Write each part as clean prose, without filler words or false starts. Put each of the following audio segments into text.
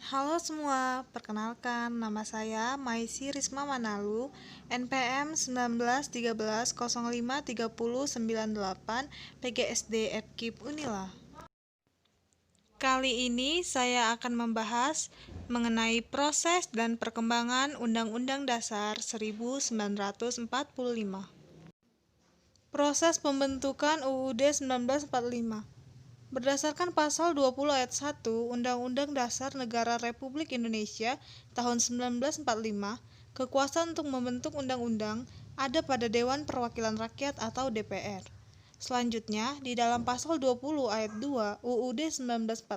Halo semua, perkenalkan nama saya Maisi Risma Manalu, NPM 1913053098, PGSD Epkip Unila. Kali ini saya akan membahas mengenai proses dan perkembangan Undang-Undang Dasar 1945. Proses pembentukan UUD 1945. Berdasarkan pasal 20 ayat 1 Undang-Undang Dasar Negara Republik Indonesia tahun 1945, kekuasaan untuk membentuk undang-undang ada pada Dewan Perwakilan Rakyat atau DPR. Selanjutnya, di dalam pasal 20 ayat 2 UUD 1945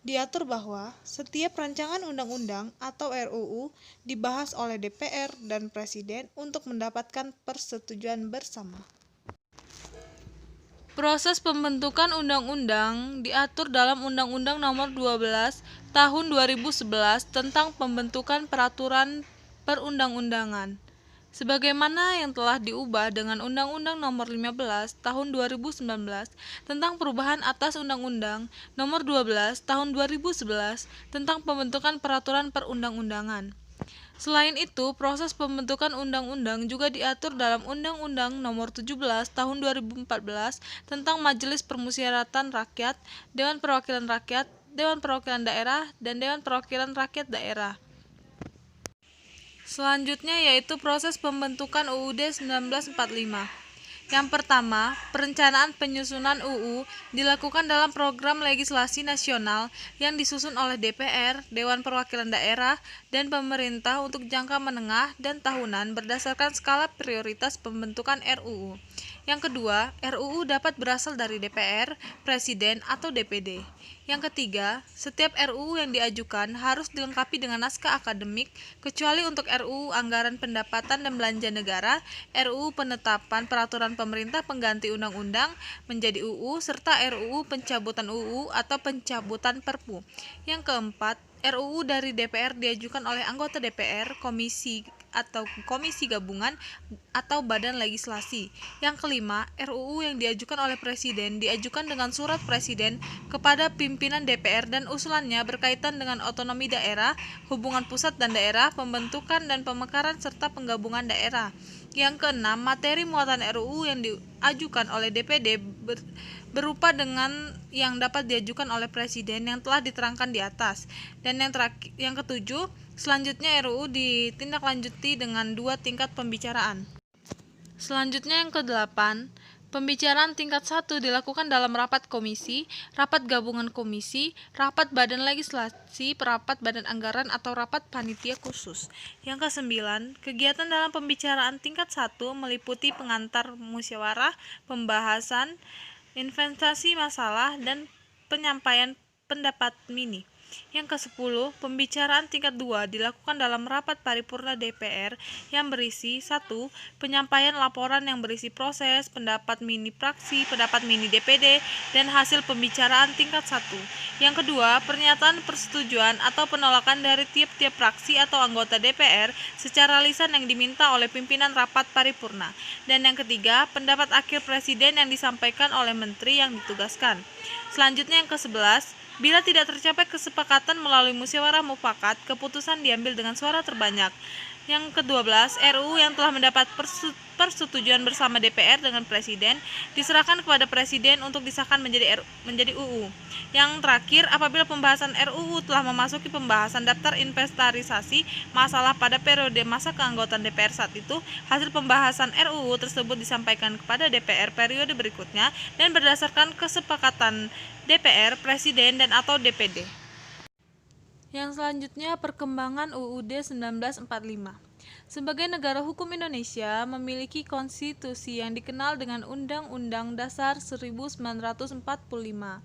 diatur bahwa setiap rancangan undang-undang atau RUU dibahas oleh DPR dan Presiden untuk mendapatkan persetujuan bersama. Proses pembentukan undang-undang diatur dalam Undang-Undang Nomor 12 Tahun 2011 tentang pembentukan peraturan perundang-undangan, sebagaimana yang telah diubah dengan Undang-Undang Nomor 15 Tahun 2019 tentang perubahan atas Undang-Undang Nomor 12 Tahun 2011 tentang pembentukan peraturan perundang-undangan. Selain itu, proses pembentukan undang-undang juga diatur dalam Undang-Undang Nomor 17 Tahun 2014 tentang Majelis Permusyawaratan Rakyat, Dewan Perwakilan Rakyat, Dewan Perwakilan Daerah, dan Dewan Perwakilan Rakyat Daerah. Selanjutnya yaitu proses pembentukan UUD 1945. Yang pertama, perencanaan penyusunan UU dilakukan dalam program legislasi nasional yang disusun oleh DPR, Dewan Perwakilan Daerah, dan pemerintah untuk jangka menengah dan tahunan berdasarkan skala prioritas pembentukan RUU. Yang kedua, RUU dapat berasal dari DPR, Presiden, atau DPD. Yang ketiga, setiap RUU yang diajukan harus dilengkapi dengan naskah akademik, kecuali untuk RUU Anggaran Pendapatan dan Belanja Negara, RUU Penetapan Peraturan Pemerintah Pengganti Undang-Undang menjadi UU, serta RUU Pencabutan UU atau Pencabutan Perpu. Yang keempat, RUU dari DPR diajukan oleh anggota DPR, komisi gabungan atau badan legislasi. Yang kelima, RUU yang diajukan oleh Presiden diajukan dengan surat Presiden kepada pimpinan DPR dan usulannya berkaitan dengan otonomi daerah, hubungan pusat dan daerah, pembentukan dan pemekaran serta penggabungan daerah. Yang keenam, materi muatan RUU yang diajukan oleh DPD berupa dengan yang dapat diajukan oleh Presiden yang telah diterangkan di atas. Dan yang ketujuh, selanjutnya RUU ditindaklanjuti dengan 2 tingkat pembicaraan. Selanjutnya yang kedelapan, pembicaraan tingkat 1 dilakukan dalam rapat komisi, rapat gabungan komisi, rapat badan legislasi, rapat badan anggaran atau rapat panitia khusus. Yang kesembilan, kegiatan dalam pembicaraan tingkat 1 meliputi pengantar musyawarah, pembahasan, investasi masalah, dan penyampaian pendapat mini. Yang ke-10, pembicaraan tingkat 2 dilakukan dalam rapat paripurna DPR yang berisi 1. Penyampaian laporan yang berisi proses, pendapat mini praksi, pendapat mini DPD, dan hasil pembicaraan tingkat 1. Yang kedua, pernyataan persetujuan atau penolakan dari tiap-tiap praksi atau anggota DPR secara lisan yang diminta oleh pimpinan rapat paripurna. Dan yang ketiga, pendapat akhir Presiden yang disampaikan oleh menteri yang ditugaskan. Selanjutnya yang ke-11, bila tidak tercapai kesepakatan melalui musyawarah mufakat, keputusan diambil dengan suara terbanyak. Yang ke-12, RUU yang telah mendapat persetujuan bersama DPR dengan Presiden diserahkan kepada Presiden untuk disahkan menjadi UU. Yang terakhir, apabila pembahasan RUU telah memasuki pembahasan daftar inventarisasi masalah pada periode masa keanggotaan DPR saat itu, hasil pembahasan RUU tersebut disampaikan kepada DPR periode berikutnya dan berdasarkan kesepakatan DPR, Presiden, dan atau DPD. Yang selanjutnya, perkembangan UUD 1945. Sebagai negara hukum, Indonesia memiliki konstitusi yang dikenal dengan Undang-Undang Dasar 1945.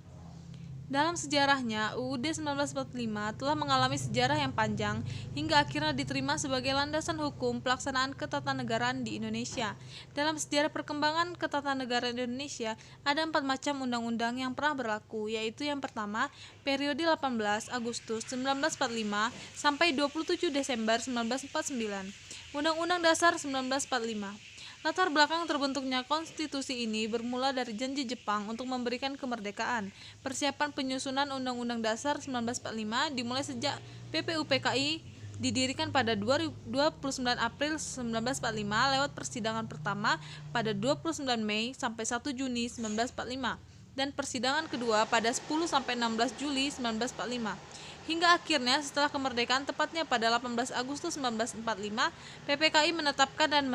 Dalam sejarahnya, UUD 1945 telah mengalami sejarah yang panjang hingga akhirnya diterima sebagai landasan hukum pelaksanaan ketatanegaraan di Indonesia. Dalam sejarah perkembangan ketatanegaraan Indonesia, ada 4 macam undang-undang yang pernah berlaku, yaitu yang pertama, periode 18 Agustus 1945 sampai 27 Desember 1949. Undang-Undang Dasar 1945. Latar belakang terbentuknya konstitusi ini bermula dari janji Jepang untuk memberikan kemerdekaan. Persiapan penyusunan Undang-Undang Dasar 1945 dimulai sejak PPUPKI didirikan pada 29 April 1945 lewat persidangan pertama pada 29 Mei sampai 1 Juni 1945 dan persidangan kedua pada 10 sampai 16 Juli 1945. Hingga akhirnya setelah kemerdekaan tepatnya pada 18 Agustus 1945, PPKI menetapkan dan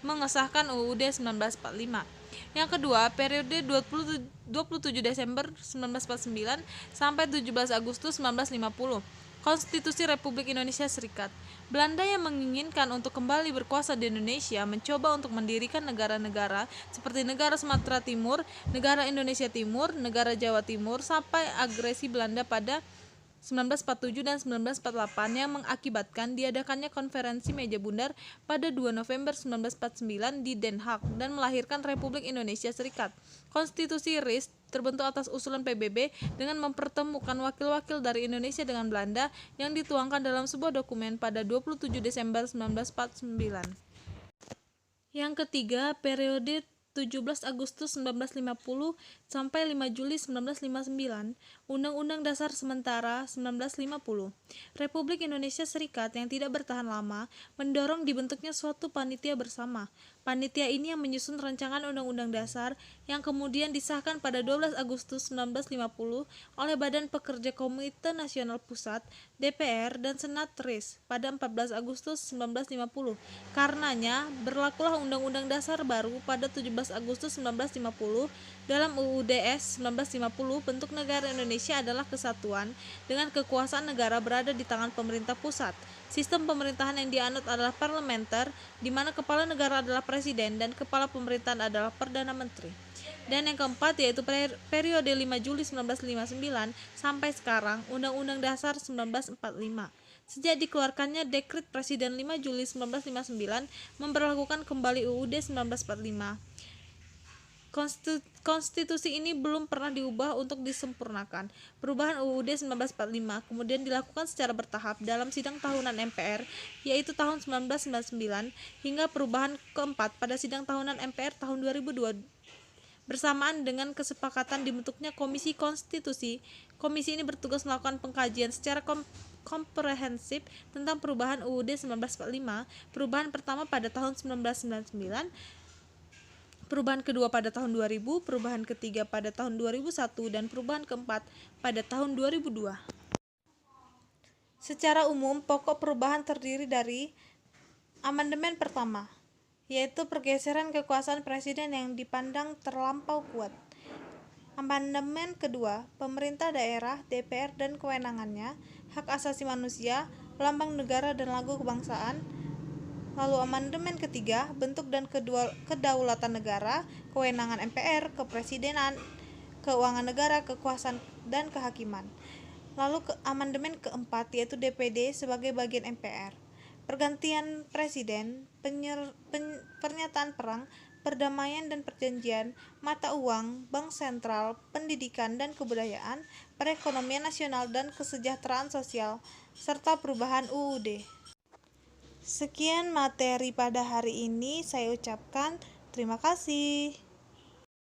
mengesahkan UUD 1945. Yang kedua, periode 27 Desember 1949 sampai 17 Agustus 1950. Konstitusi Republik Indonesia Serikat. Belanda yang menginginkan untuk kembali berkuasa di Indonesia mencoba untuk mendirikan negara-negara seperti negara Sumatera Timur, negara Indonesia Timur, negara Jawa Timur sampai agresi Belanda pada 1947 dan 1948 yang mengakibatkan diadakannya konferensi meja bundar pada 2 November 1949 di Den Haag dan melahirkan Republik Indonesia Serikat. Konstitusi RIS terbentuk atas usulan PBB dengan mempertemukan wakil-wakil dari Indonesia dengan Belanda yang dituangkan dalam sebuah dokumen pada 27 Desember 1949. Yang ketiga, periode 17 Agustus 1950 sampai 5 Juli 1959, Undang-Undang Dasar Sementara 1950. Republik Indonesia Serikat yang tidak bertahan lama mendorong dibentuknya suatu panitia bersama. Panitia ini yang menyusun rancangan Undang-Undang Dasar yang kemudian disahkan pada 12 Agustus 1950 oleh Badan Pekerja Komite Nasional Pusat, DPR, dan Senat RIS pada 14 Agustus 1950. Karenanya, berlakulah Undang-Undang Dasar baru pada 17 Agustus 1950. Dalam UUDS 1950, bentuk negara Indonesia adalah kesatuan dengan kekuasaan negara berada di tangan pemerintah pusat. Sistem pemerintahan yang dianut adalah parlementer, di mana kepala negara adalah presiden dan kepala pemerintahan adalah perdana menteri. Dan yang keempat yaitu periode 5 Juli 1959 sampai sekarang, Undang-Undang Dasar 1945. Sejak dikeluarkannya Dekret Presiden 5 Juli 1959 memberlakukan kembali UUD 1945. Konstitusi ini belum pernah diubah untuk disempurnakan. Perubahan UUD 1945 kemudian dilakukan secara bertahap dalam sidang tahunan MPR, yaitu tahun 1999, hingga perubahan keempat pada sidang tahunan MPR tahun 2002. Bersamaan dengan kesepakatan dibentuknya Komisi Konstitusi, komisi ini bertugas melakukan pengkajian secara komprehensif tentang perubahan UUD 1945, perubahan pertama pada tahun 1999, perubahan kedua pada tahun 2000, perubahan ketiga pada tahun 2001, dan perubahan keempat pada tahun 2002. Secara umum, pokok perubahan terdiri dari amandemen pertama, yaitu pergeseran kekuasaan presiden yang dipandang terlampau kuat. Amandemen kedua, pemerintah daerah, DPR dan kewenangannya, hak asasi manusia, lambang negara dan lagu kebangsaan. Lalu amandemen ketiga, bentuk dan kedaulatan negara, kewenangan MPR, kepresidenan, keuangan negara, kekuasaan dan kehakiman. Lalu amandemen keempat yaitu DPD sebagai bagian MPR. Pergantian presiden, pernyataan perang, perdamaian dan perjanjian, mata uang, bank sentral, pendidikan dan kebudayaan, perekonomian nasional dan kesejahteraan sosial, serta perubahan UUD. Sekian materi pada hari ini, saya ucapkan terima kasih.